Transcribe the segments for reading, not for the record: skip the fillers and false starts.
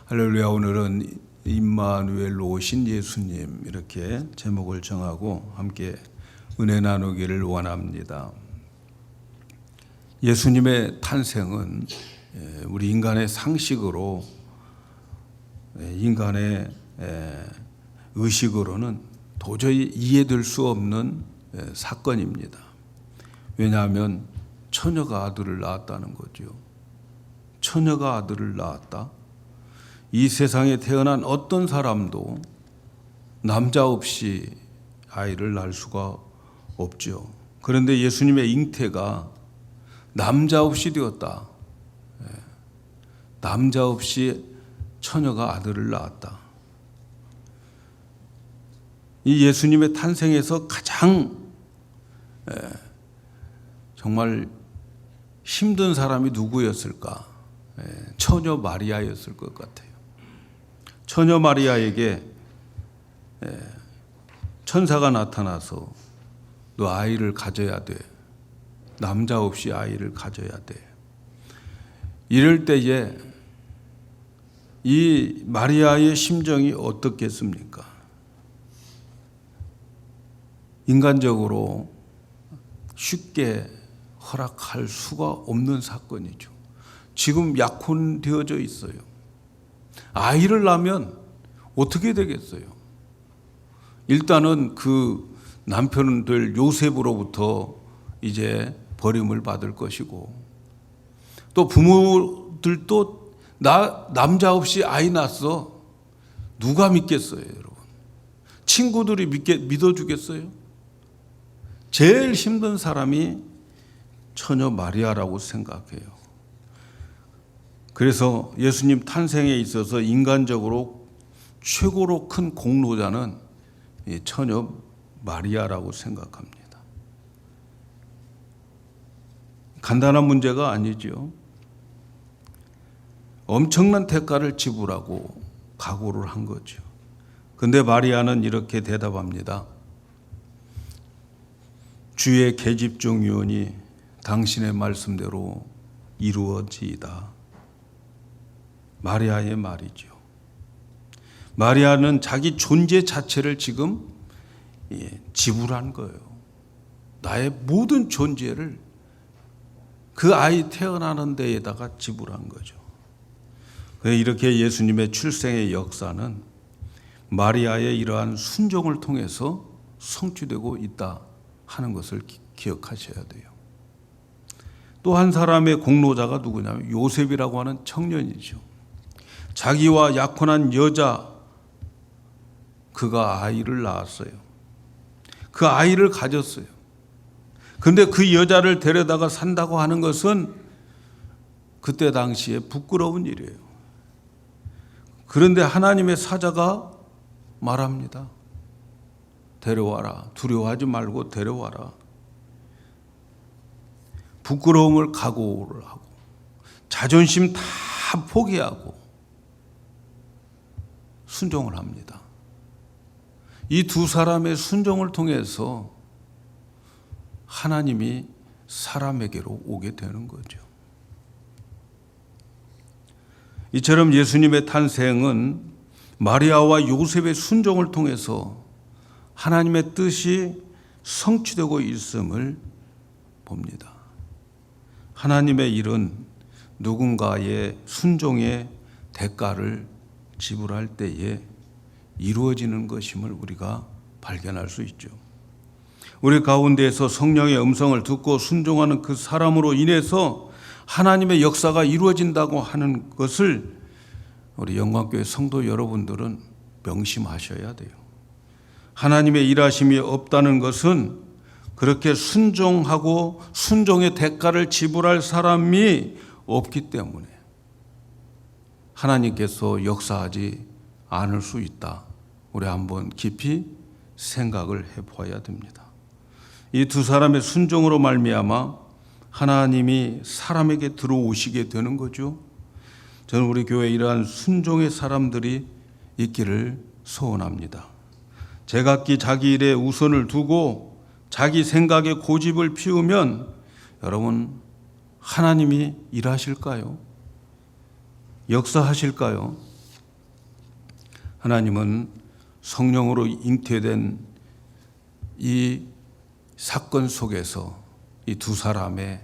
할렐루야. 오늘은 임마누엘로 오신 예수님 이렇게 제목을 정하고 함께 은혜 나누기를 원합니다. 예수님의 탄생은 우리 인간의 상식으로 인간의 의식으로는 도저히 이해될 수 없는 사건입니다. 왜냐하면 처녀가 아들을 낳았다는 거죠. 처녀가 아들을 낳았다. 이 세상에 태어난 어떤 사람도 남자 없이 아이를 낳을 수가 없죠. 그런데 예수님의 잉태가 남자 없이 되었다. 남자 없이 처녀가 아들을 낳았다. 이 예수님의 탄생에서 가장 정말 힘든 사람이 누구였을까? 처녀 마리아였을 것 같아요. 처녀 마리아에게 천사가 나타나서 너 아이를 가져야 돼. 남자 없이 아이를 가져야 돼. 이럴 때에 이 마리아의 심정이 어떻겠습니까? 인간적으로 쉽게 허락할 수가 없는 사건이죠. 지금 약혼되어져 있어요. 아이를 낳으면 어떻게 되겠어요? 일단은 그 남편은 될 요셉으로부터 이제 버림을 받을 것이고, 또 부모들도 나 남자 없이 아이 낳았어. 누가 믿겠어요, 여러분? 친구들이 믿어주겠어요? 제일 힘든 사람이 처녀 마리아라고 생각해요. 그래서 예수님 탄생에 있어서 인간적으로 최고로 큰 공로자는 이 처녀 마리아라고 생각합니다. 간단한 문제가 아니죠. 엄청난 대가를 지불하고 각오를 한 거죠. 그런데 마리아는 이렇게 대답합니다. 주의 계집종이오니 당신의 말씀대로 이루어지이다. 마리아의 말이죠. 마리아는 자기 존재 자체를 지금 지불한 거예요. 나의 모든 존재를 그 아이 태어나는 데에다가 지불한 거죠. 이렇게 예수님의 출생의 역사는 마리아의 이러한 순종을 통해서 성취되고 있다 하는 것을 기억하셔야 돼요. 또 한 사람의 공로자가 누구냐면 요셉이라고 하는 청년이죠. 자기와 약혼한 여자, 그가 아이를 낳았어요. 그 아이를 가졌어요. 그런데 그 여자를 데려다가 산다고 하는 것은 그때 당시에 부끄러운 일이에요. 그런데 하나님의 사자가 말합니다. 데려와라. 두려워하지 말고 데려와라. 부끄러움을 각오를 하고 자존심 다 포기하고 순종을 합니다. 이 두 사람의 순종을 통해서 하나님이 사람에게로 오게 되는 거죠. 이처럼 예수님의 탄생은 마리아와 요셉의 순종을 통해서 하나님의 뜻이 성취되고 있음을 봅니다. 하나님의 일은 누군가의 순종의 대가를 지불할 때에 이루어지는 것임을 우리가 발견할 수 있죠. 우리 가운데에서 성령의 음성을 듣고 순종하는 그 사람으로 인해서 하나님의 역사가 이루어진다고 하는 것을 우리 영광교회 성도 여러분들은 명심하셔야 돼요. 하나님의 일하심이 없다는 것은 그렇게 순종하고 순종의 대가를 지불할 사람이 없기 때문에 하나님께서 역사하지 않을 수 있다. 우리 한번 깊이 생각을 해보아야 됩니다. 이 두 사람의 순종으로 말미암아 하나님이 사람에게 들어오시게 되는 거죠. 저는 우리 교회에 이러한 순종의 사람들이 있기를 소원합니다. 제각기 자기 일에 우선을 두고 자기 생각에 고집을 피우면 여러분 하나님이 일하실까요? 역사하실까요? 하나님은 성령으로 잉태된 이 사건 속에서 이 두 사람의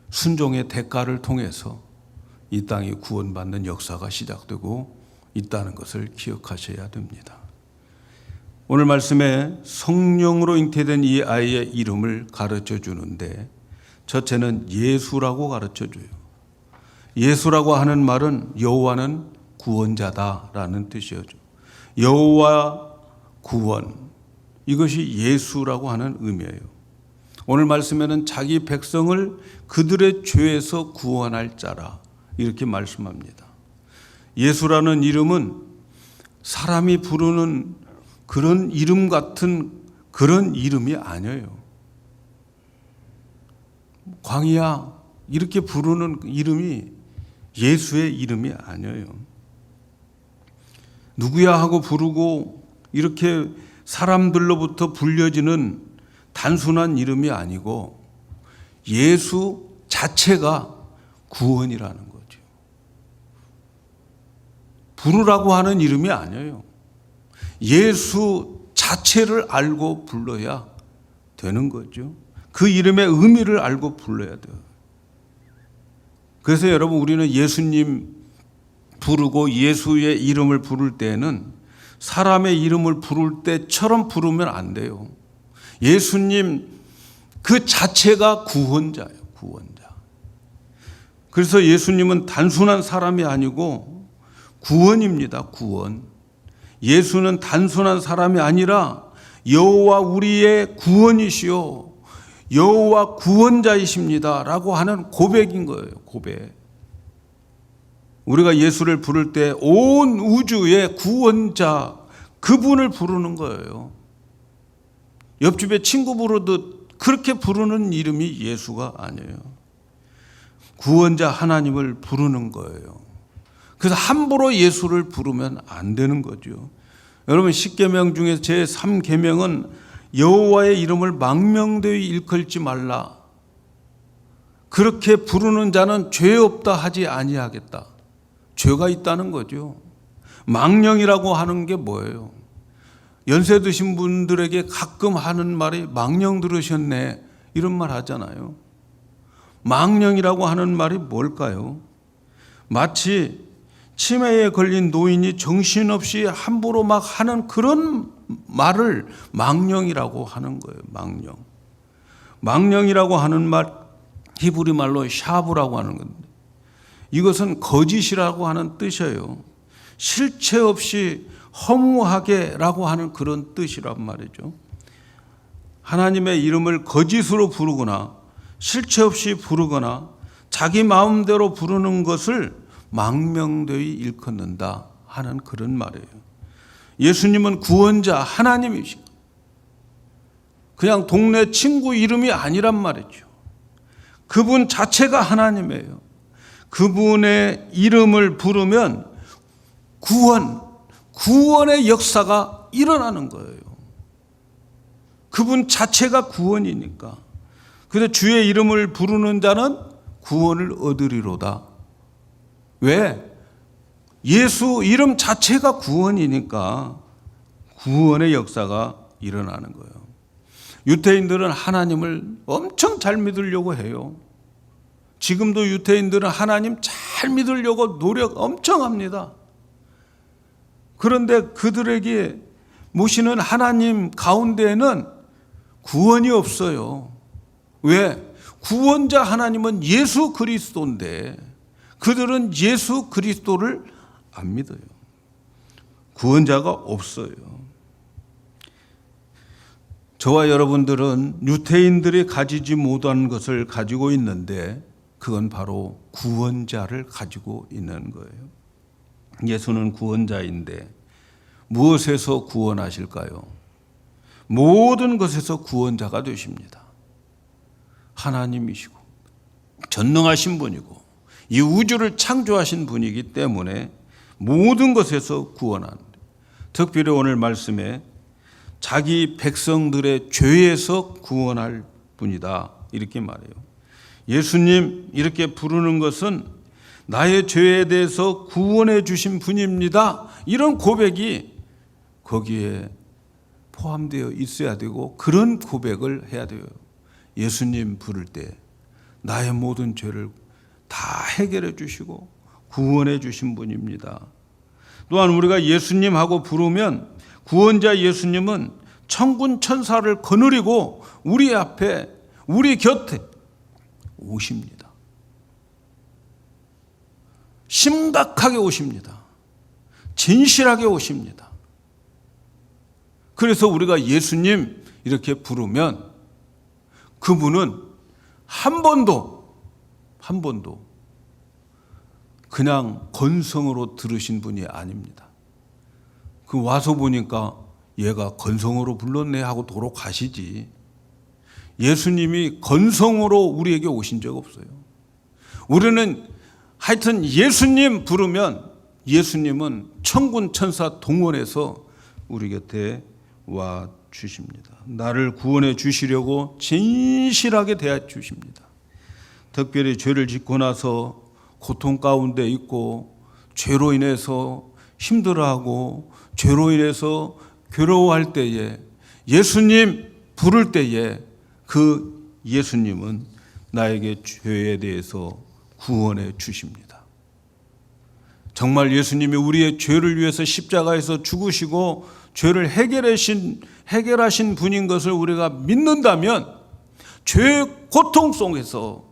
순종의 대가를 통해서 이 땅이 구원받는 역사가 시작되고 있다는 것을 기억하셔야 됩니다. 오늘 말씀에 성령으로 잉태된 이 아이의 이름을 가르쳐 주는데 첫째는 예수라고 가르쳐 줘요. 예수라고 하는 말은 여호와는 구원자다라는 뜻이죠. 여호와 구원, 이것이 예수라고 하는 의미예요. 오늘 말씀에는 자기 백성을 그들의 죄에서 구원할 자라 이렇게 말씀합니다. 예수라는 이름은 사람이 부르는 그런 이름 같은 그런 이름이 아니에요. 광희야 이렇게 부르는 이름이 예수의 이름이 아니에요. 누구야 하고 부르고 이렇게 사람들로부터 불려지는 단순한 이름이 아니고 예수 자체가 구원이라는 거죠. 부르라고 하는 이름이 아니에요. 예수 자체를 알고 불러야 되는 거죠. 그 이름의 의미를 알고 불러야 돼요. 그래서 여러분, 우리는 예수님 부르고 예수의 이름을 부를 때는 사람의 이름을 부를 때처럼 부르면 안 돼요. 예수님 그 자체가 구원자예요. 구원자. 그래서 예수님은 단순한 사람이 아니고 구원입니다. 구원. 예수는 단순한 사람이 아니라 여호와 우리의 구원이시요 여호와 구원자이십니다 라고 하는 고백인 거예요. 고백. 우리가 예수를 부를 때 온 우주의 구원자, 그분을 부르는 거예요. 옆집에 친구 부르듯 그렇게 부르는 이름이 예수가 아니에요. 구원자 하나님을 부르는 거예요. 그래서 함부로 예수를 부르면 안 되는 거죠. 여러분, 10계명 중에 제 3계명은 여호와의 이름을 망명되이 일컬지 말라. 그렇게 부르는 자는 죄 없다 하지 아니하겠다. 죄가 있다는 거죠. 망령이라고 하는 게 뭐예요? 연세 드신 분들에게 가끔 하는 말이 망령 들으셨네 이런 말 하잖아요. 망령이라고 하는 말이 뭘까요? 마치 치매에 걸린 노인이 정신없이 함부로 막 하는 그런 말을 망령이라고 하는 거예요. 망령. 망령이라고 하는 말 히브리 말로 샤브라고 하는 건데 이것은 거짓이라고 하는 뜻이에요. 실체 없이 허무하게라고 하는 그런 뜻이란 말이죠. 하나님의 이름을 거짓으로 부르거나 실체 없이 부르거나 자기 마음대로 부르는 것을 망명되이 일컫는다 하는 그런 말이에요. 예수님은 구원자 하나님이시고 그냥 동네 친구 이름이 아니란 말이죠. 그분 자체가 하나님이에요. 그분의 이름을 부르면 구원의 역사가 일어나는 거예요. 그분 자체가 구원이니까. 그래서 주의 이름을 부르는 자는 구원을 얻으리로다. 왜? 예수 이름 자체가 구원이니까 구원의 역사가 일어나는 거예요. 유대인들은 하나님을 엄청 잘 믿으려고 해요. 지금도 유대인들은 하나님 잘 믿으려고 노력 엄청 합니다. 그런데 그들에게 모시는 하나님 가운데에는 구원이 없어요. 왜? 구원자 하나님은 예수 그리스도인데 그들은 예수 그리스도를 안 믿어요. 구원자가 없어요. 저와 여러분들은 유대인들이 가지지 못한 것을 가지고 있는데 그건 바로 구원자를 가지고 있는 거예요. 예수는 구원자인데 무엇에서 구원하실까요? 모든 것에서 구원자가 되십니다. 하나님이시고 전능하신 분이고 이 우주를 창조하신 분이기 때문에 모든 것에서 구원합니다. 특별히 오늘 말씀에 자기 백성들의 죄에서 구원할 분이다 이렇게 말해요. 예수님 이렇게 부르는 것은 나의 죄에 대해서 구원해 주신 분입니다. 이런 고백이 거기에 포함되어 있어야 되고 그런 고백을 해야 돼요. 예수님 부를 때 나의 모든 죄를 다 해결해 주시고 구원해 주신 분입니다. 또한 우리가 예수님하고 부르면 구원자 예수님은 천군 천사를 거느리고 우리 앞에 우리 곁에 오십니다. 심각하게 오십니다. 진실하게 오십니다. 그래서 우리가 예수님 이렇게 부르면 그분은 한 번도 그냥 건성으로 들으신 분이 아닙니다. 그 와서 보니까 얘가 건성으로 불렀네 하고 도로 가시지. 예수님이 건성으로 우리에게 오신 적 없어요. 우리는 하여튼 예수님 부르면 예수님은 천군 천사 동원해서 우리 곁에 와 주십니다. 나를 구원해 주시려고 진실하게 대해 주십니다. 특별히 죄를 짓고 나서 고통 가운데 있고 죄로 인해서 힘들어하고 죄로 인해서 괴로워할 때에 예수님 부를 때에 그 예수님은 나에게 죄에 대해서 구원해 주십니다. 정말 예수님이 우리의 죄를 위해서 십자가에서 죽으시고 죄를 해결하신 분인 것을 우리가 믿는다면 죄의 고통 속에서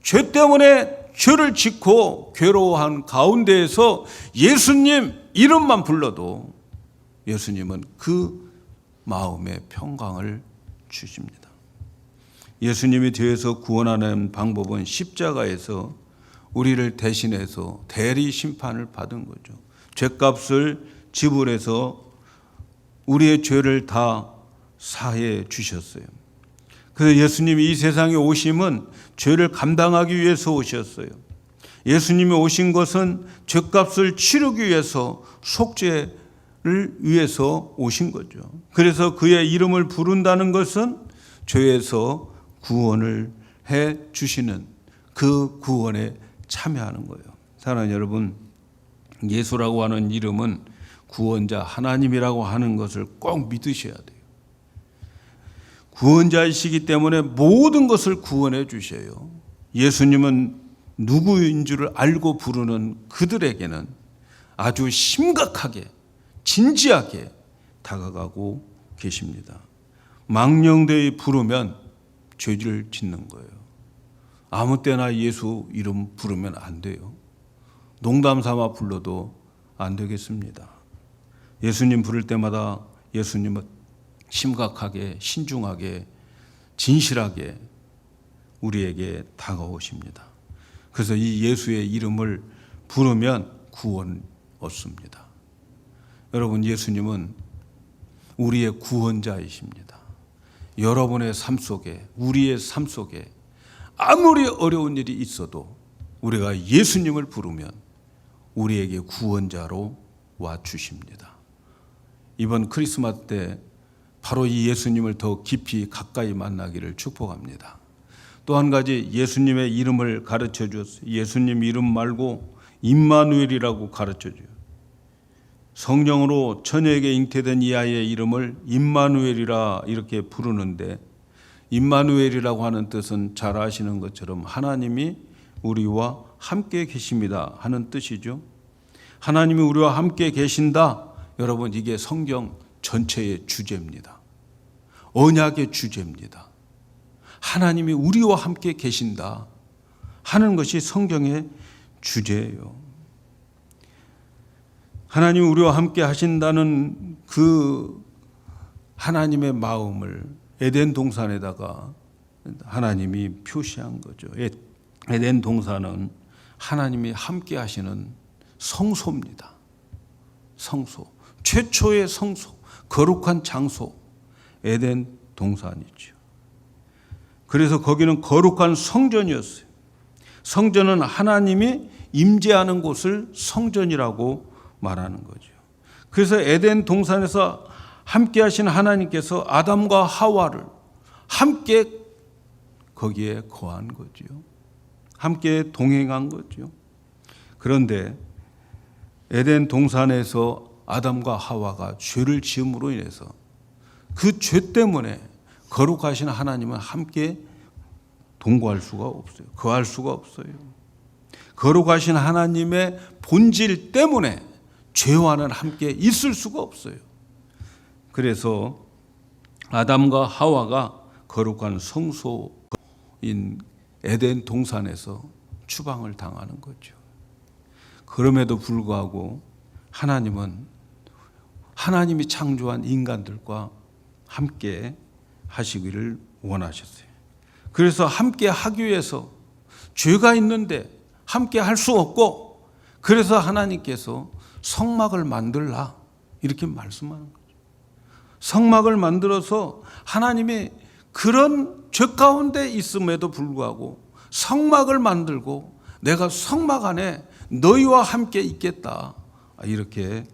죄 때문에 죄를 짓고 괴로워한 가운데에서 예수님 이름만 불러도 예수님은 그 마음의 평강을 주십니다. 예수님이 뒤에서 구원하는 방법은 십자가에서 우리를 대신해서 대리 심판을 받은 거죠. 죄값을 지불해서 우리의 죄를 다 사해 주셨어요. 그래서 예수님이 이 세상에 오심은 죄를 감당하기 위해서 오셨어요. 예수님이 오신 것은 죄값을 치르기 위해서 속죄를 위해서 오신 거죠. 그래서 그의 이름을 부른다는 것은 죄에서 구원을 해 주시는 그 구원에 참여하는 거예요. 사랑하는 여러분, 예수라고 하는 이름은 구원자 하나님이라고 하는 것을 꼭 믿으셔야 돼요. 구원자이시기 때문에 모든 것을 구원해 주셔요. 예수님은 누구인 줄 알고 부르는 그들에게는 아주 심각하게 진지하게 다가가고 계십니다. 망령되이 부르면 죄를 짓는 거예요. 아무 때나 예수 이름 부르면 안 돼요. 농담 삼아 불러도 안 되겠습니다. 예수님 부를 때마다 예수님은 심각하게 신중하게 진실하게 우리에게 다가오십니다. 그래서 이 예수의 이름을 부르면 구원 얻습니다. 여러분, 예수님은 우리의 구원자이십니다. 여러분의 삶 속에, 우리의 삶 속에 아무리 어려운 일이 있어도 우리가 예수님을 부르면 우리에게 구원자로 와 주십니다. 이번 크리스마스 때 바로 이 예수님을 더 깊이 가까이 만나기를 축복합니다. 또 한 가지 예수님의 이름을 가르쳐 주었어요. 예수님 이름 말고 임마누엘이라고 가르쳐 줘요. 성령으로 처녀에게 잉태된 이 아이의 이름을 임마누엘이라 이렇게 부르는데, 임마누엘이라고 하는 뜻은 잘 아시는 것처럼 하나님이 우리와 함께 계십니다 하는 뜻이죠. 하나님이 우리와 함께 계신다. 여러분, 이게 성경 전체의 주제입니다. 언약의 주제입니다. 하나님이 우리와 함께 계신다 하는 것이 성경의 주제예요. 하나님이 우리와 함께 하신다는 그 하나님의 마음을 에덴 동산에다가 하나님이 표시한 거죠. 에덴 동산은 하나님이 함께 하시는 성소입니다. 성소, 최초의 성소, 거룩한 장소, 에덴 동산이죠. 그래서 거기는 거룩한 성전이었어요. 성전은 하나님이 임재하는 곳을 성전이라고 말하는 거죠. 그래서 에덴 동산에서 함께 하신 하나님께서 아담과 하와를 함께 거기에 거한 거죠. 함께 동행한 거죠. 그런데 에덴 동산에서 아담과 하와가 죄를 지음으로 인해서 그 죄 때문에 거룩하신 하나님은 함께 동거할 수가 없어요. 거할 수가 없어요. 거룩하신 하나님의 본질 때문에 죄와는 함께 있을 수가 없어요. 그래서 아담과 하와가 거룩한 성소인 에덴 동산에서 추방을 당하는 거죠. 그럼에도 불구하고 하나님이 창조한 인간들과 함께 하시기를 원하셨어요. 그래서 함께 하기 위해서 죄가 있는데 함께 할 수 없고, 그래서 하나님께서 성막을 만들라 이렇게 말씀하는 거죠. 성막을 만들어서 하나님이 그런 죄 가운데 있음에도 불구하고 성막을 만들고 내가 성막 안에 너희와 함께 있겠다 이렇게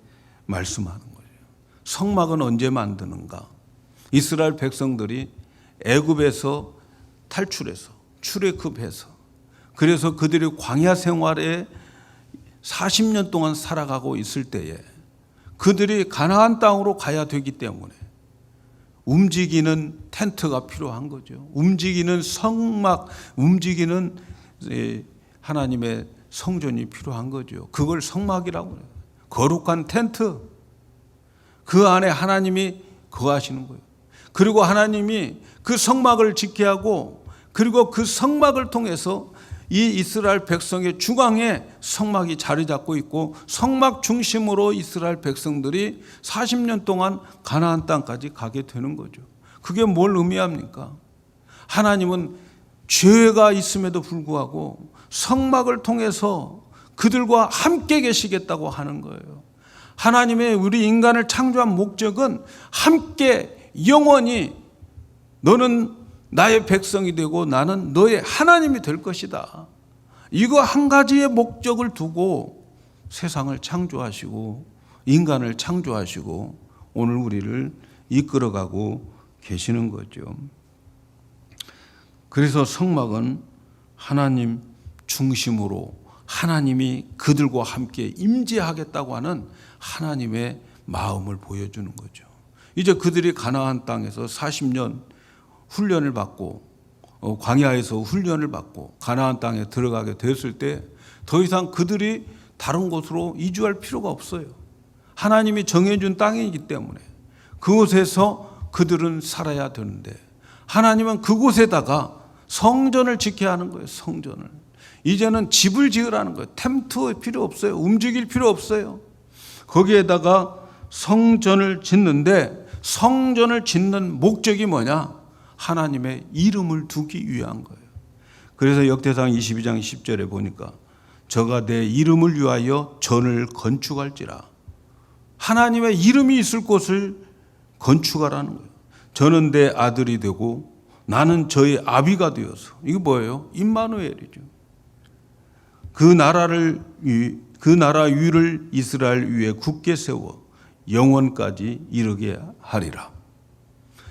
말씀하는 거예요. 성막은 언제 만드는가? 이스라엘 백성들이 애굽에서 탈출해서 출애굽해서, 그래서 그들이 광야 생활에 40년 동안 살아가고 있을 때에 그들이 가나안 땅으로 가야 되기 때문에 움직이는 텐트가 필요한 거죠. 움직이는 성막, 움직이는 하나님의 성전이 필요한 거죠. 그걸 성막이라고 해요. 거룩한 텐트. 그 안에 하나님이 거하시는 거예요. 그리고 하나님이 그 성막을 지켜야 하고, 그리고 그 성막을 통해서 이 이스라엘 백성의 중앙에 성막이 자리 잡고 있고, 성막 중심으로 이스라엘 백성들이 40년 동안 가나안 땅까지 가게 되는 거죠. 그게 뭘 의미합니까? 하나님은 죄가 있음에도 불구하고 성막을 통해서 그들과 함께 계시겠다고 하는 거예요. 하나님의 우리 인간을 창조한 목적은 함께 영원히 너는 나의 백성이 되고 나는 너의 하나님이 될 것이다. 이거 한 가지의 목적을 두고 세상을 창조하시고 인간을 창조하시고 오늘 우리를 이끌어가고 계시는 거죠. 그래서 성막은 하나님 중심으로 하나님이 그들과 함께 임재하겠다고 하는 하나님의 마음을 보여주는 거죠. 이제 그들이 가나안 땅에서 40년 훈련을 받고 광야에서 훈련을 받고 가나안 땅에 들어가게 됐을 때 더 이상 그들이 다른 곳으로 이주할 필요가 없어요. 하나님이 정해준 땅이기 때문에 그곳에서 그들은 살아야 되는데, 하나님은 그곳에다가 성전을 지켜야 하는 거예요. 성전을. 이제는 집을 지으라는 거예요. 텐트 필요 없어요. 움직일 필요 없어요. 거기에다가 성전을 짓는데, 성전을 짓는 목적이 뭐냐? 하나님의 이름을 두기 위한 거예요. 그래서 역대상 22장 10절에 보니까 저가 내 이름을 위하여 전을 건축할지라. 하나님의 이름이 있을 곳을 건축하라는 거예요. 저는 내 아들이 되고 나는 저의 아비가 되어서. 이게 뭐예요? 임마누엘이죠. 그 나라 위를 이스라엘 위에 굳게 세워 영원까지 이르게 하리라.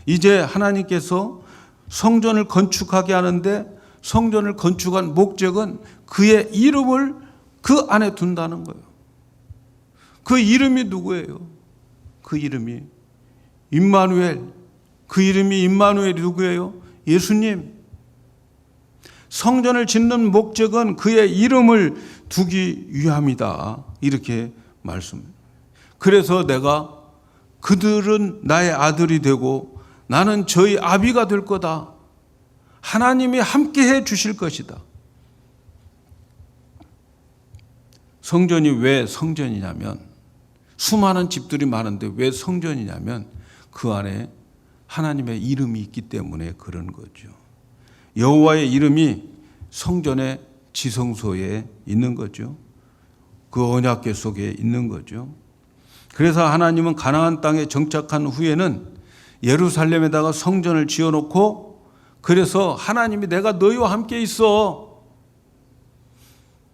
이제 하나님께서 성전을 건축하게 하는데, 성전을 건축한 목적은 그의 이름을 그 안에 둔다는 거예요. 그 이름이 누구예요? 그 이름이 임마누엘. 그 이름이 임마누엘이 누구예요? 예수님. 성전을 짓는 목적은 그의 이름을 두기 위함이다. 이렇게 말씀합니다. 그래서 내가 그들은 나의 아들이 되고 나는 저희 아비가 될 거다. 하나님이 함께해 주실 것이다. 성전이 왜 성전이냐면, 수많은 집들이 많은데 왜 성전이냐면 그 안에 하나님의 이름이 있기 때문에 그런 거죠. 여호와의 이름이 성전의 지성소에 있는 거죠. 그 언약궤 속에 있는 거죠. 그래서 하나님은 가나안 땅에 정착한 후에는 예루살렘에다가 성전을 지어놓고, 그래서 하나님이 내가 너희와 함께 있어.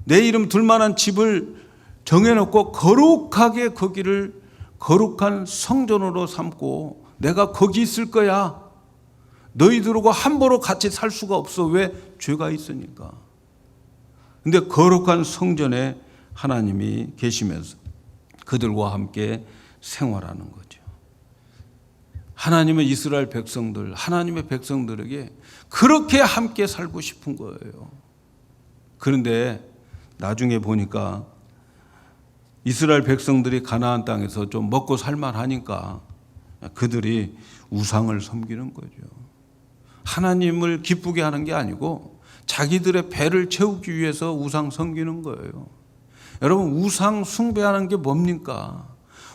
내 이름 둘 만한 집을 정해놓고 거룩하게 거기를 거룩한 성전으로 삼고 내가 거기 있을 거야. 너희들하고 함부로 같이 살 수가 없어. 왜? 죄가 있으니까. 근데 거룩한 성전에 하나님이 계시면서 그들과 함께 생활하는 거죠. 하나님은 이스라엘 백성들, 하나님의 백성들에게 그렇게 함께 살고 싶은 거예요. 그런데 나중에 보니까 이스라엘 백성들이 가나안 땅에서 좀 먹고 살만하니까 그들이 우상을 섬기는 거죠. 하나님을 기쁘게 하는 게 아니고 자기들의 배를 채우기 위해서 우상 섬기는 거예요. 여러분, 우상 숭배하는 게 뭡니까?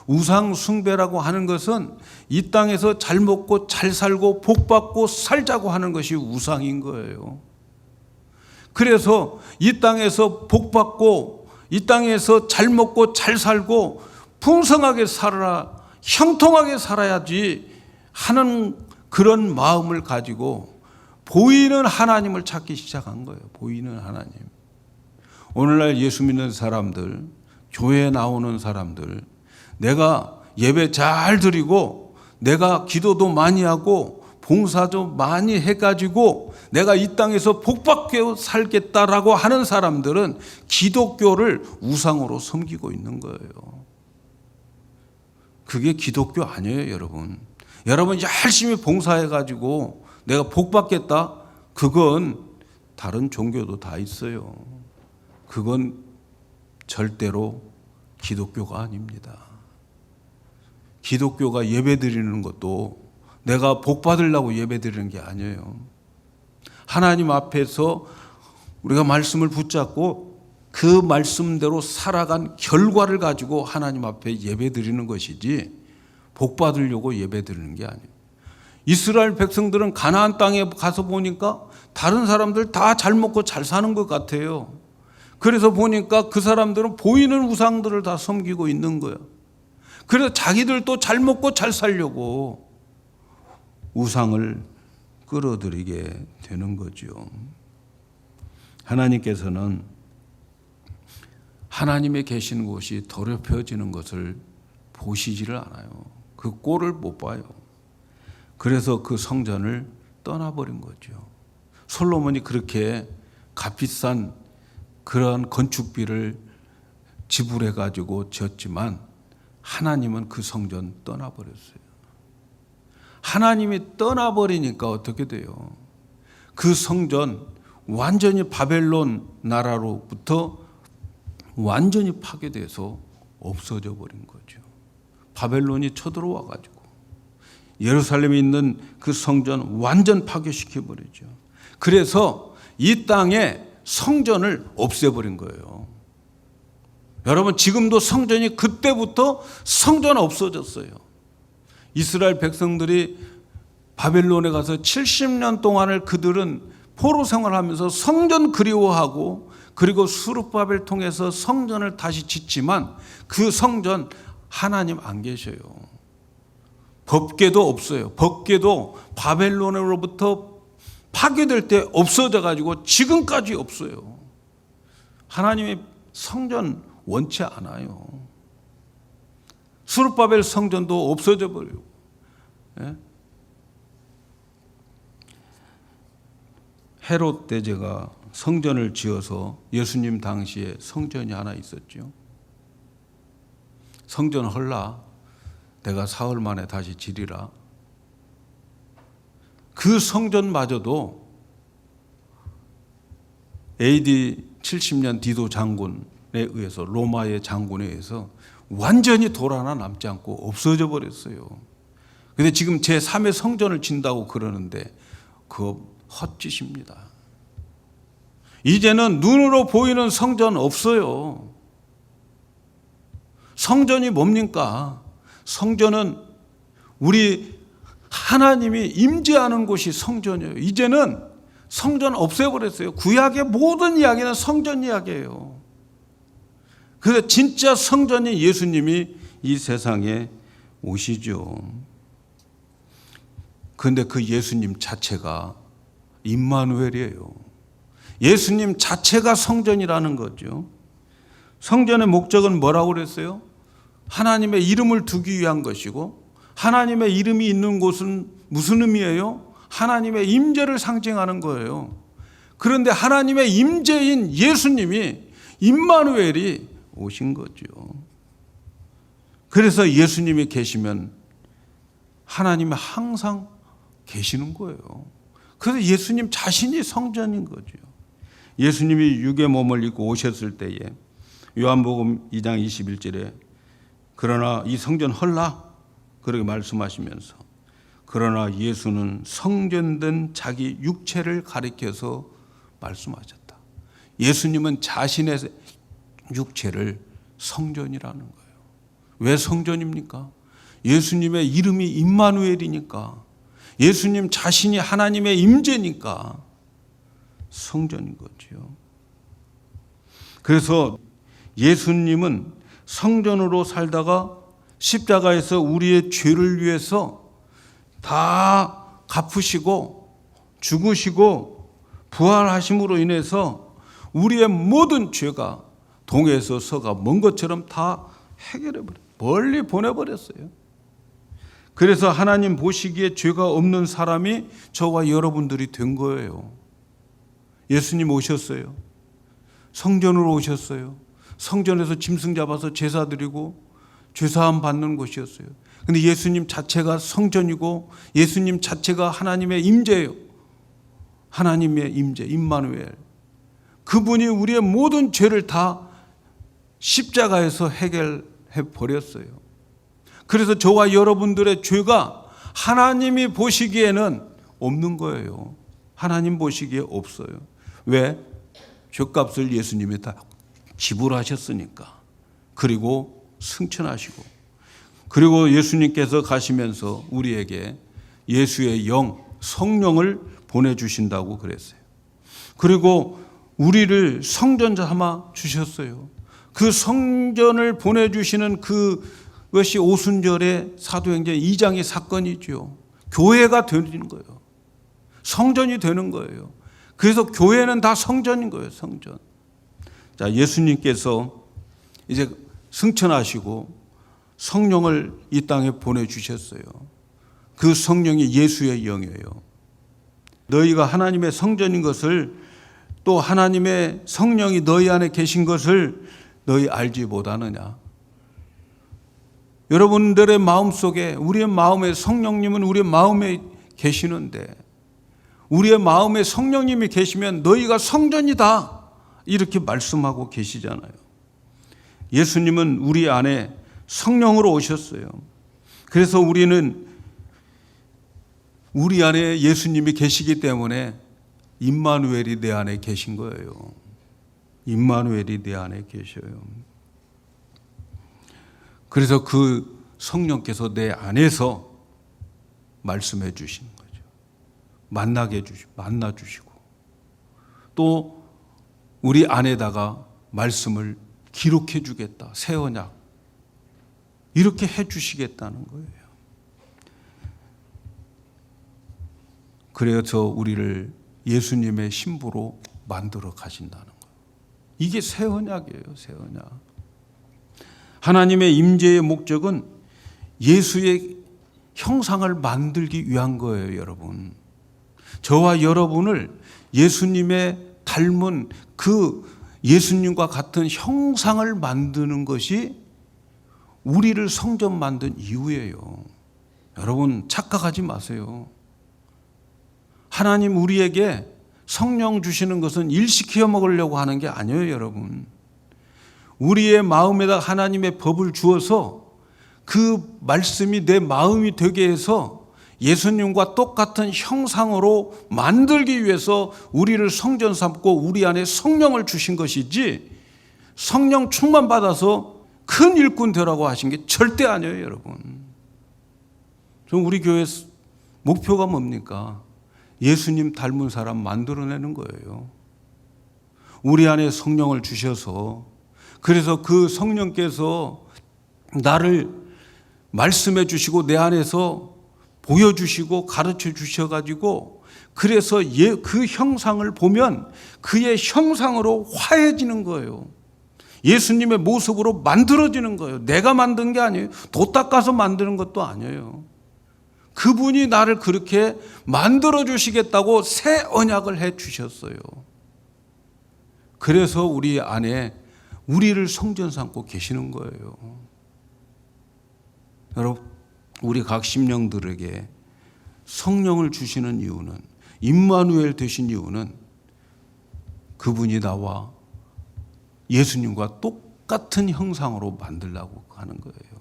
우상 숭배라고 하는 것은 이 땅에서 잘 먹고 잘 살고 복 받고 살자고 하는 것이 우상인 거예요. 그래서 이 땅에서 복 받고 이 땅에서 잘 먹고 잘 살고 풍성하게 살아라, 형통하게 살아야지 하는 그런 마음을 가지고 보이는 하나님을 찾기 시작한 거예요. 보이는 하나님. 오늘날 예수 믿는 사람들, 교회에 나오는 사람들, 내가 예배 잘 드리고 내가 기도도 많이 하고 봉사도 많이 해가지고 내가 이 땅에서 복받게 살겠다라고 하는 사람들은 기독교를 우상으로 섬기고 있는 거예요. 그게 기독교 아니에요, 여러분. 여러분 열심히 봉사해가지고 내가 복받겠다? 그건 다른 종교도 다 있어요. 그건 절대로 기독교가 아닙니다. 기독교가 예배드리는 것도 내가 복받으려고 예배드리는 게 아니에요. 하나님 앞에서 우리가 말씀을 붙잡고 그 말씀대로 살아간 결과를 가지고 하나님 앞에 예배드리는 것이지 복받으려고 예배드리는 게 아니에요. 이스라엘 백성들은 가나안 땅에 가서 보니까 다른 사람들 다 잘 먹고 잘 사는 것 같아요. 그래서 보니까 그 사람들은 보이는 우상들을 다 섬기고 있는 거예요. 그래서 자기들도 잘 먹고 잘 살려고 우상을 끌어들이게 되는 거죠. 하나님께서는 하나님의 계신 곳이 더럽혀지는 것을 보시지를 않아요. 그 꼴을 못 봐요. 그래서 그 성전을 떠나버린 거죠. 솔로몬이 그렇게 값비싼 그러한 건축비를 지불해 가지고 지었지만 하나님은 그 성전 떠나버렸어요. 하나님이 떠나버리니까 어떻게 돼요? 그 성전 완전히 바벨론 나라로부터 완전히 파괴돼서 없어져 버린 거죠. 바벨론이 쳐들어와 가지고 예루살렘에 있는 그 성전 완전 파괴시켜 버리죠. 그래서 이 땅에 성전을 없애버린 거예요. 여러분, 지금도 성전이 그때부터 성전 없어졌어요. 이스라엘 백성들이 바벨론에 가서 70년 동안을 그들은 포로 생활하면서 성전 그리워하고 그리고 수르바벨 통해서 성전을 다시 짓지만 그 성전 하나님 안 계셔요. 법궤도 없어요. 법궤도 바벨론으로부터 파괴될 때 없어져 가지고 지금까지 없어요. 하나님의 성전 원치 않아요. 수르바벨 성전도 없어져 버려요. 예? 헤롯 대제가 성전을 지어서 예수님 당시에 성전이 하나 있었죠. 성전 헐라, 내가 사흘 만에 다시 지리라. 그 성전마저도 AD 70년 디도 장군에 의해서, 로마의 장군에 의해서 완전히 돌 하나 남지 않고 없어져 버렸어요. 그런데 지금 제3의 성전을 진다고 그러는데 그거 헛짓입니다. 이제는 눈으로 보이는 성전 없어요. 성전이 뭡니까? 성전은 우리 하나님이 임재하는 곳이 성전이에요. 이제는 성전 없애버렸어요. 구약의 모든 이야기는 성전 이야기예요. 그래서 진짜 성전이 예수님이 이 세상에 오시죠. 그런데 그 예수님 자체가 임마누엘이에요. 예수님 자체가 성전이라는 거죠. 성전의 목적은 뭐라고 그랬어요? 하나님의 이름을 두기 위한 것이고, 하나님의 이름이 있는 곳은 무슨 의미예요? 하나님의 임재를 상징하는 거예요. 그런데 하나님의 임재인 예수님이 임마누엘이 오신 거죠. 그래서 예수님이 계시면 하나님이 항상 계시는 거예요. 그래서 예수님 자신이 성전인 거죠. 예수님이 육의 몸을 입고 오셨을 때에 요한복음 2장 21절에 그러나 이 성전 헐라 그렇게 말씀하시면서 그러나 예수는 성전된 자기 육체를 가리켜서 말씀하셨다. 예수님은 자신의 육체를 성전이라는 거예요. 왜 성전입니까? 예수님의 이름이 임마누엘이니까, 예수님 자신이 하나님의 임재니까 성전인 거죠. 그래서 예수님은 성전으로 살다가 십자가에서 우리의 죄를 위해서 다 갚으시고 죽으시고 부활하심으로 인해서 우리의 모든 죄가 동에서 서가 먼 것처럼 다 해결해버렸어요. 멀리 보내버렸어요. 그래서 하나님 보시기에 죄가 없는 사람이 저와 여러분들이 된 거예요. 예수님 오셨어요. 성전으로 오셨어요. 성전에서 짐승 잡아서 제사 드리고 죄사함 받는 곳이었어요. 근데 예수님 자체가 성전이고 예수님 자체가 하나님의 임재예요. 하나님의 임재, 임마누엘. 그분이 우리의 모든 죄를 다 십자가에서 해결해 버렸어요. 그래서 저와 여러분들의 죄가 하나님이 보시기에는 없는 거예요. 하나님 보시기에 없어요. 왜? 죄값을 예수님이 다 지불하셨으니까. 그리고 승천하시고, 그리고 예수님께서 가시면서 우리에게 예수의 영, 성령을 보내주신다고 그랬어요. 그리고 우리를 성전 삼아 주셨어요. 그 성전을 보내주시는 그것이 오순절의 사도행전 2장의 사건이죠. 교회가 되는 거예요. 성전이 되는 거예요. 그래서 교회는 다 성전인 거예요. 성전. 자, 예수님께서 이제 승천하시고 성령을 이 땅에 보내주셨어요. 그 성령이 예수의 영이에요. 너희가 하나님의 성전인 것을, 또 하나님의 성령이 너희 안에 계신 것을 너희 알지 못하느냐. 여러분들의 마음속에, 우리의 마음에 성령님은 우리의 마음에 계시는데, 우리의 마음에 성령님이 계시면 너희가 성전이다 이렇게 말씀하고 계시잖아요. 예수님은 우리 안에 성령으로 오셨어요. 그래서 우리는 우리 안에 예수님이 계시기 때문에 임마누엘이 내 안에 계신 거예요. 임마누엘이 내 안에 계셔요. 그래서 그 성령께서 내 안에서 말씀해 주신 거죠. 만나 주시고 또 우리 안에다가 말씀을 기록해 주겠다. 새 언약 이렇게 해 주시겠다는 거예요. 그래서 우리를 예수님의 신부로 만들어 가신다는 거예요. 이게 새 언약이에요. 새 언약. 하나님의 임재의 목적은 예수의 형상을 만들기 위한 거예요, 여러분. 저와 여러분을 예수님의 닮은 그 예수님과 같은 형상을 만드는 것이 우리를 성전 만든 이유예요. 여러분 착각하지 마세요. 하나님 우리에게 성령 주시는 것은 일시켜 먹으려고 하는 게 아니에요, 여러분. 우리의 마음에다 하나님의 법을 주어서 그 말씀이 내 마음이 되게 해서 예수님과 똑같은 형상으로 만들기 위해서 우리를 성전 삼고 우리 안에 성령을 주신 것이지, 성령 충만 받아서 큰 일꾼 되라고 하신 게 절대 아니에요, 여러분. 좀 우리 교회 목표가 뭡니까? 예수님 닮은 사람 만들어내는 거예요. 우리 안에 성령을 주셔서, 그래서 그 성령께서 나를 말씀해 주시고 내 안에서 보여주시고 가르쳐 주셔가지고, 그래서 그 형상을 보면 그의 형상으로 화해지는 거예요. 예수님의 모습으로 만들어지는 거예요. 내가 만든 게 아니에요. 도 닦아서 만드는 것도 아니에요. 그분이 나를 그렇게 만들어 주시겠다고 새 언약을 해 주셨어요. 그래서 우리 안에 우리를 성전 삼고 계시는 거예요. 여러분, 우리 각 심령들에게 성령을 주시는 이유는, 임마누엘 되신 이유는 그분이 나와 예수님과 똑같은 형상으로 만들려고 하는 거예요.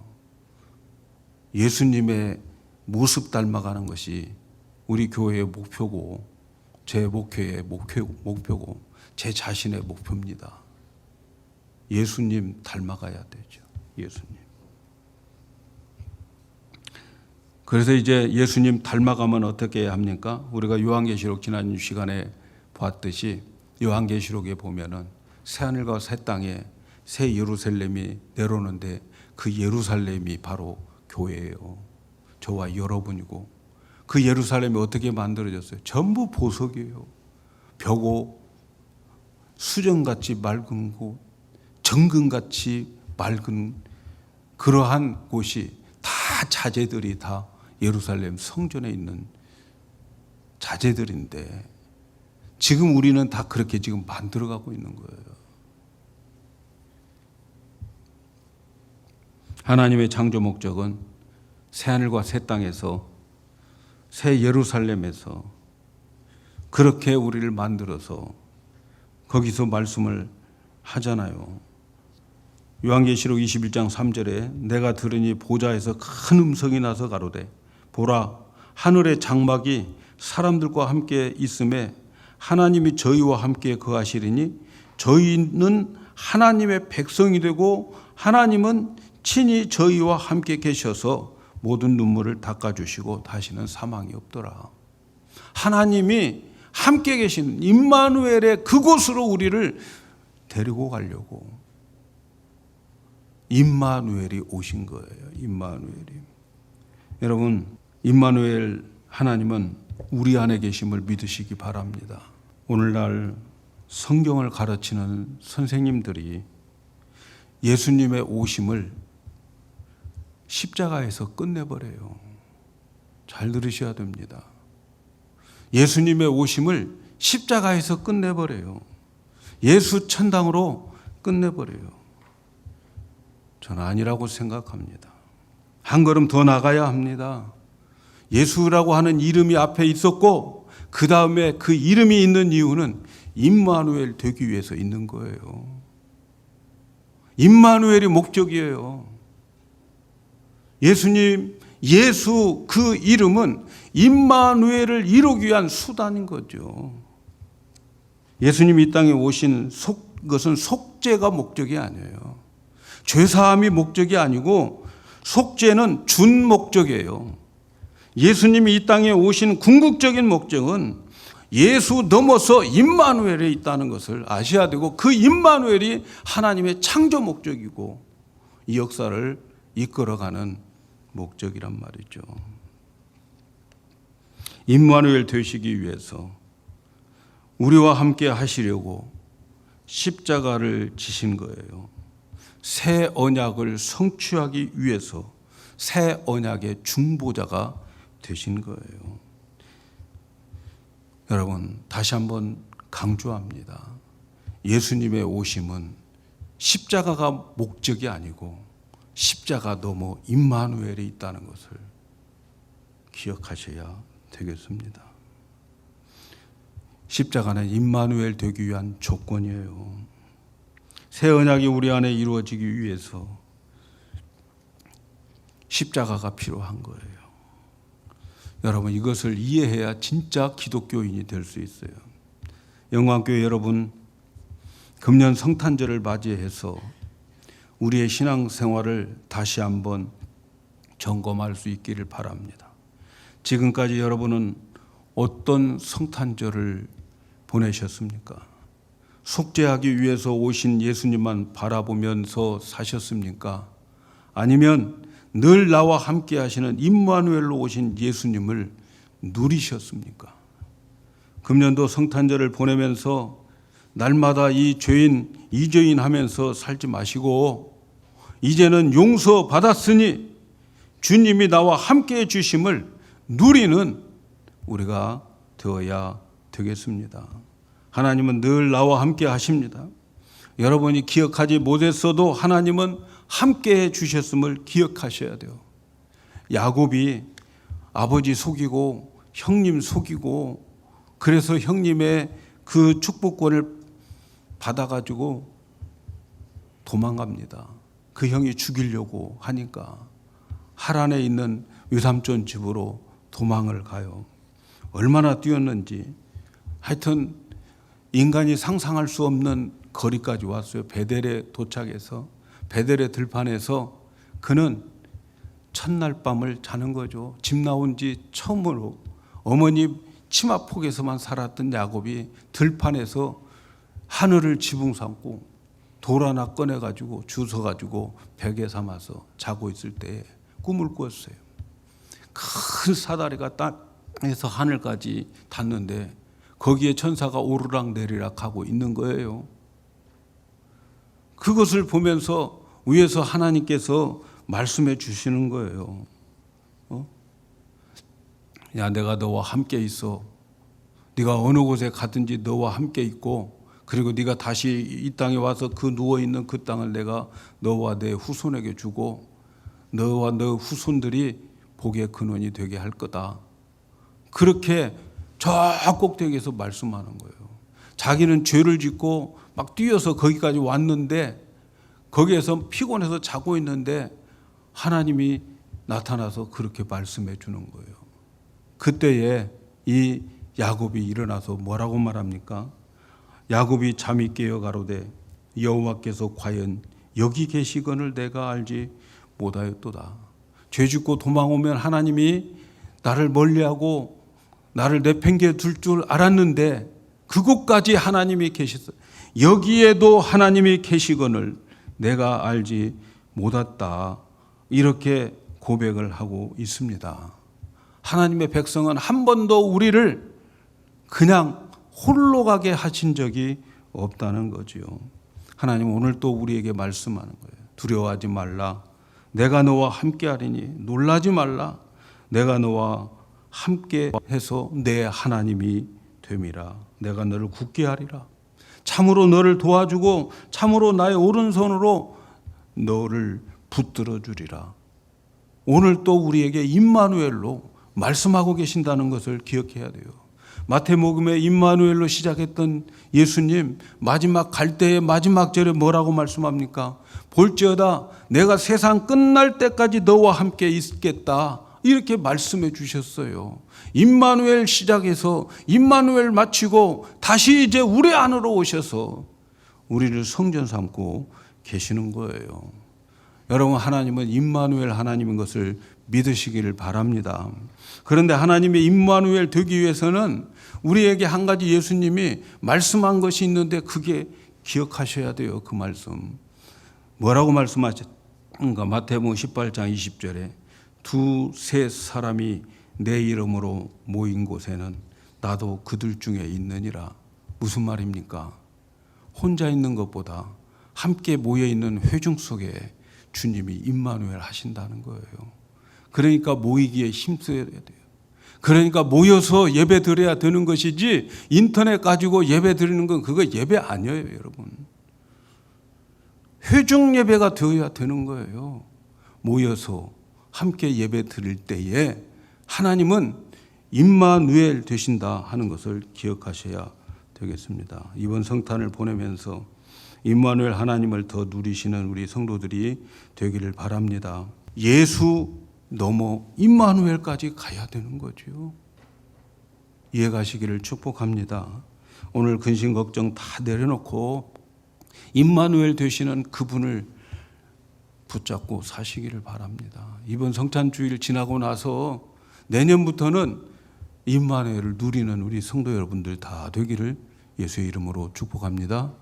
예수님의 모습 닮아가는 것이 우리 교회의 목표고, 제 목회의 목표고, 제 자신의 목표입니다. 예수님 닮아가야 되죠. 예수님. 그래서 이제 예수님 닮아가면 어떻게 해야 합니까? 우리가 요한계시록 지난 시간에 봤듯이 요한계시록에 보면은 새하늘과 새 땅에 새 예루살렘이 내려오는데 그 예루살렘이 바로 교회예요. 저와 여러분이고, 그 예루살렘이 어떻게 만들어졌어요? 전부 보석이에요. 벽오, 수정같이 맑은 곳, 정금같이 맑은 그러한 곳이 다 자재들이 다 예루살렘 성전에 있는 자재들인데, 지금 우리는 다 그렇게 지금 만들어가고 있는 거예요. 하나님의 창조 목적은 새하늘과 새 땅에서, 새 예루살렘에서 그렇게 우리를 만들어서 거기서 말씀을 하잖아요. 요한계시록 21장 3절에 내가 들으니 보좌에서 큰 음성이 나서 가로되 보라, 하늘의 장막이 사람들과 함께 있음에 하나님이 저희와 함께 거하시리니 저희는 하나님의 백성이 되고 하나님은 친히 저희와 함께 계셔서 모든 눈물을 닦아주시고 다시는 사망이 없더라. 하나님이 함께 계신 임마누엘의 그곳으로 우리를 데리고 가려고 임마누엘이 오신 거예요. 임마누엘이. 여러분, 임마누엘 하나님은 우리 안에 계심을 믿으시기 바랍니다. 오늘날 성경을 가르치는 선생님들이 예수님의 오심을 십자가에서 끝내버려요. 잘 들으셔야 됩니다. 예수님의 오심을 십자가에서 끝내버려요. 예수 천당으로 끝내버려요. 저는 아니라고 생각합니다. 한 걸음 더 나가야 합니다. 예수라고 하는 이름이 앞에 있었고 그 다음에 그 이름이 있는 이유는 임마누엘 되기 위해서 있는 거예요. 임마누엘이 목적이에요. 예수님, 예수 그 이름은 임마누엘을 이루기 위한 수단인 거죠. 예수님이 이 땅에 오신 것은 속죄가 목적이 아니에요. 죄사함이 목적이 아니고 속죄는 준 목적이에요. 예수님이 이 땅에 오신 궁극적인 목적은 예수 넘어서 임마누엘에 있다는 것을 아셔야 되고, 그 임마누엘이 하나님의 창조 목적이고 이 역사를 이끌어가는 목적이란 말이죠. 임마누엘 되시기 위해서 우리와 함께 하시려고 십자가를 지신 거예요. 새 언약을 성취하기 위해서 새 언약의 중보자가 되신 거예요. 여러분, 다시 한번 강조합니다. 예수님의 오심은 십자가가 목적이 아니고 십자가 넘어 임마누엘이 있다는 것을 기억하셔야 되겠습니다. 십자가는 임마누엘 되기 위한 조건이에요. 새 언약이 우리 안에 이루어지기 위해서 십자가가 필요한 거예요. 여러분, 이것을 이해해야 진짜 기독교인이 될 수 있어요. 영광교회 여러분, 금년 성탄절을 맞이해서 우리의 신앙생활을 다시 한번 점검할 수 있기를 바랍니다. 지금까지 여러분은 어떤 성탄절을 보내셨습니까? 속죄하기 위해서 오신 예수님만 바라보면서 사셨습니까? 아니면 늘 나와 함께 하시는 임마누엘로 오신 예수님을 누리셨습니까? 금년도 성탄절을 보내면서 날마다 이 죄인 하면서 살지 마시고, 이제는 용서받았으니 주님이 나와 함께 해주심을 누리는 우리가 되어야 되겠습니다. 하나님은 늘 나와 함께 하십니다. 여러분이 기억하지 못했어도 하나님은 함께 해 주셨음을 기억하셔야 돼요. 야곱이 아버지 속이고 형님 속이고 그래서 형님의 그 축복권을 받아가지고 도망갑니다. 그 형이 죽이려고 하니까 하란에 있는 외삼촌 집으로 도망을 가요. 얼마나 뛰었는지 하여튼 인간이 상상할 수 없는 거리까지 왔어요. 베델에 도착해서 베델의 들판에서 그는 첫날 밤을 자는 거죠. 집 나온 지 처음으로 어머니 치마폭에서만 살았던 야곱이 들판에서 하늘을 지붕 삼고 돌 하나 꺼내가지고 주워가지고 벽에 삼아서 자고 있을 때 꿈을 꿨어요. 큰 사다리가 땅에서 하늘까지 닿는데 거기에 천사가 오르락 내리락 하고 있는 거예요. 그것을 보면서 위에서 하나님께서 말씀해 주시는 거예요. 야, 내가 너와 함께 있어. 네가 어느 곳에 가든지 너와 함께 있고 그리고 네가 다시 이 땅에 와서 그 누워있는 그 땅을 내가 너와 내 후손에게 주고 너와 너 후손들이 복의 근원이 되게 할 거다. 그렇게 저 꼭대기에서 말씀하는 거예요. 자기는 죄를 짓고 막 뛰어서 거기까지 왔는데 거기에서 피곤해서 자고 있는데 하나님이 나타나서 그렇게 말씀해 주는 거예요. 그때에 이 야곱이 일어나서 뭐라고 말합니까? 야곱이 잠이 깨어 가로되 여호와께서 과연 여기 계시거늘 내가 알지 못하였도다. 죄 짓고 도망오면 하나님이 나를 멀리하고 나를 내팽개쳐 둘 줄 알았는데 그곳까지 하나님이 계셨어요. 여기에도 하나님이 계시거늘 내가 알지 못했다. 이렇게 고백을 하고 있습니다. 하나님의 백성은 한 번도 우리를 그냥 홀로 가게 하신 적이 없다는 거지요. 하나님 오늘 또 우리에게 말씀하는 거예요. 두려워하지 말라. 내가 너와 함께하리니 놀라지 말라. 내가 너와 함께해서 내 하나님이 됨이라. 내가 너를 굳게 하리라. 참으로 너를 도와주고 참으로 나의 오른손으로 너를 붙들어 주리라. 오늘 또 우리에게 임마누엘로 말씀하고 계신다는 것을 기억해야 돼요. 마태복음의 임마누엘로 시작했던 예수님 마지막 갈 때의 마지막 절에 뭐라고 말씀합니까? 볼지어다 내가 세상 끝날 때까지 너와 함께 있겠다. 이렇게 말씀해 주셨어요. 임마누엘 시작해서 임마누엘 마치고 다시 이제 우리 안으로 오셔서 우리를 성전 삼고 계시는 거예요. 여러분 하나님은 임마누엘 하나님인 것을 믿으시기를 바랍니다. 그런데 하나님의 임마누엘 되기 위해서는 우리에게 한 가지 예수님이 말씀한 것이 있는데 그게 기억하셔야 돼요. 그 말씀. 뭐라고 말씀하셨는가? 마태복음 18장 20절에 두세 사람이 내 이름으로 모인 곳에는 나도 그들 중에 있느니라. 무슨 말입니까? 혼자 있는 것보다 함께 모여 있는 회중 속에 주님이 임마누엘 하신다는 거예요. 그러니까 모이기에 힘써야 돼요. 그러니까 모여서 예배 드려야 되는 것이지 인터넷 가지고 예배 드리는 건 그거 예배 아니에요, 여러분. 회중 예배가 되어야 되는 거예요. 모여서 함께 예배 드릴 때에 하나님은 임마누엘 되신다 하는 것을 기억하셔야 되겠습니다. 이번 성탄을 보내면서 임마누엘 하나님을 더 누리시는 우리 성도들이 되기를 바랍니다. 예수 넘어 임마누엘까지 가야 되는 거죠. 이해가시기를 축복합니다. 오늘 근심 걱정 다 내려놓고 임마누엘 되시는 그분을 붙잡고 사시기를 바랍니다. 이번 성탄주일 지나고 나서 내년부터는 임마누엘을 누리는 우리 성도 여러분들 다 되기를 예수의 이름으로 축복합니다.